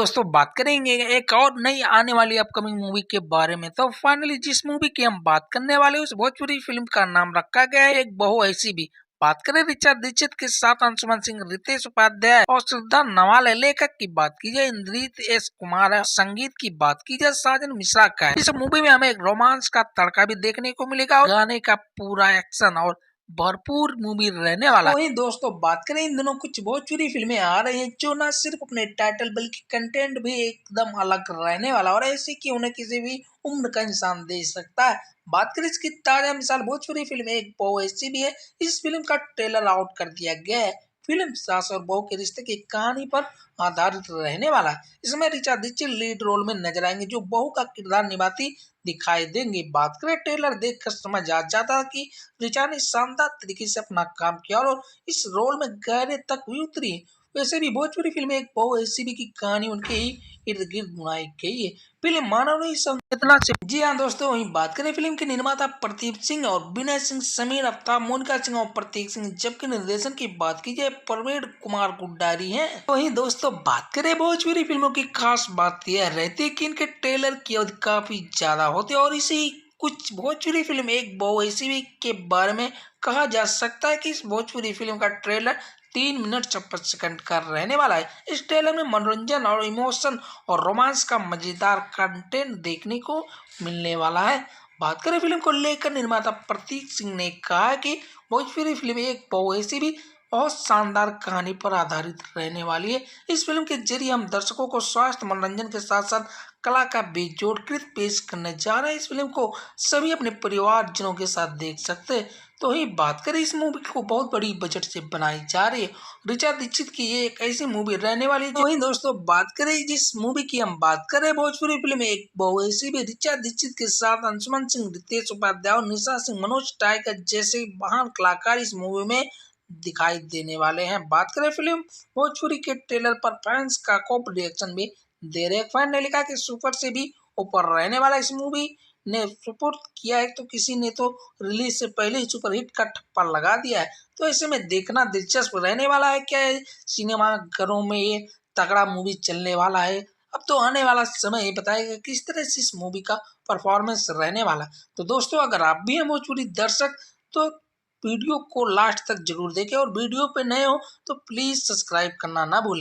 दोस्तों बात करेंगे एक और नई आने वाली अपकमिंग मूवी के बारे में। तो फाइनली जिस मूवी की हम बात करने वाले हैं उस भोजपुरी फिल्म का नाम रखा गया है एक बहु ऐसी भी। बात करें ऋचा दीक्षित के साथ अंशुमन सिंह, रितेश उपाध्याय और श्रद्धा नवाल है। लेखक की बात की जाए इंद्रित एस कुमार है। संगीत की बात की जाए साजन मिश्रा का है। इस मूवी में हमें एक रोमांस का तड़का भी देखने को मिलेगा और गाने का पूरा एक्शन और भरपूर मूवी रहने वाला है। वहीं दोस्तों बात करें इन दिनों कुछ भोजपुरी फिल्में आ रही हैं जो न सिर्फ अपने टाइटल बल्कि कंटेंट भी एकदम अलग रहने वाला और ऐसी कि उन्हें किसी भी उम्र का इंसान देख सकता है। बात करें इसकी ताजा मिसाल भोजपुरी फिल्म एक बहु ऐसी भी है। इस फिल्म का ट्रेलर आउट कर दिया गया है। फिल्म सास और बहू के रिश्ते की कहानी पर आधारित रहने वाला है। इसमें ऋचा दीक्षित लीड रोल में नजर आएंगे जो बहू का किरदार निभाती दिखाई देंगी। बात करें ट्रेलर देखकर समझ आ जाता है कि ऋचा ने शानदार तरीके से अपना काम किया और इस रोल में गहरे तक भी उतरी। वैसे भी भोजपुरी फिल्म एक बहु ऐसी भी की कहानी उनके ही इर्द गिर्द बनाई गई है। फिल्म मानवीय संवेदना से। जी हाँ दोस्तों, वहीं बात करें फिल्म के निर्माता प्रदीप सिंह और विनय सिंह, समीर अफ्ताब, मोनिका सिंह और प्रतीक सिंह, जबकि निर्देशन की बात की जाए प्रवीण कुमार गुड्डारी है। वहीं दोस्तों बात करें भोजपुरी फिल्मों की खास बात यह रहती है कि इनके ट्रेलर की अवधि काफी ज्यादा होती है और इसी कुछ भोजपुरी फिल्म एक बहु ऐसी भी के बारे में कहा जा सकता है कि इस भोजपुरी फिल्म का ट्रेलर 3 मिनट 56 सेकंड का रहने वाला है। इस ट्रेलर में मनोरंजन और इमोशन और रोमांस का मजेदार कंटेंट देखने को मिलने वाला है। बात करें फिल्म को लेकर निर्माता प्रतीक सिंह ने कहा है कि भोजपुरी फिल्म एक बहु ऐसी भी बहुत शानदार कहानी पर आधारित रहने वाली है। इस फिल्म के जरिए हम दर्शकों को स्वास्थ्य मनोरंजन के साथ साथ कला का बेजोड़ कृत पेश करने जा रहे हैं। इस फिल्म को सभी अपने परिवारजनों के साथ देख सकते हैं। तो ही बात करें इस मूवी को बहुत बड़ी बजट से बनाई जा रही है। ऋचा दीक्षित की ये एक ऐसी मूवी रहने वाली है। वहीं दोस्तों बात करें जिस मूवी की हम बात करें भोजपुरी फिल्म एक बहु ऐसी भी ऋचा दीक्षित के साथ अंशुमन सिंह, रितेश उपाध्याय और निशा सिंह, मनोज टाइगर जैसे महान कलाकार इस मूवी में दिखाई देने वाले हैं। बात करें फिल्म भोजपुरी के ट्रेलर पर फैंस का कॉप रिएक्शन भी दे रहे। फैन ने लिखा कि सुपर से भी ऊपर रहने वाला इस मूवी ने सपोर्ट किया है तो किसी ने तो रिलीज से पहले ही सुपरहिट का ठप्पा लगा दिया है। तो ऐसे में देखना दिलचस्प रहने वाला है क्या सिनेमा घरों में ये तगड़ा मूवी चलने वाला है। अब तो आने वाला समय ये बताएगा किस तरह से इस मूवी का परफॉर्मेंस रहने वाला। तो दोस्तों अगर आप भी हैं भोजपुरी दर्शक तो वीडियो को लास्ट तक जरूर देखें और वीडियो पे नए हो तो प्लीज सब्सक्राइब करना ना भूलें।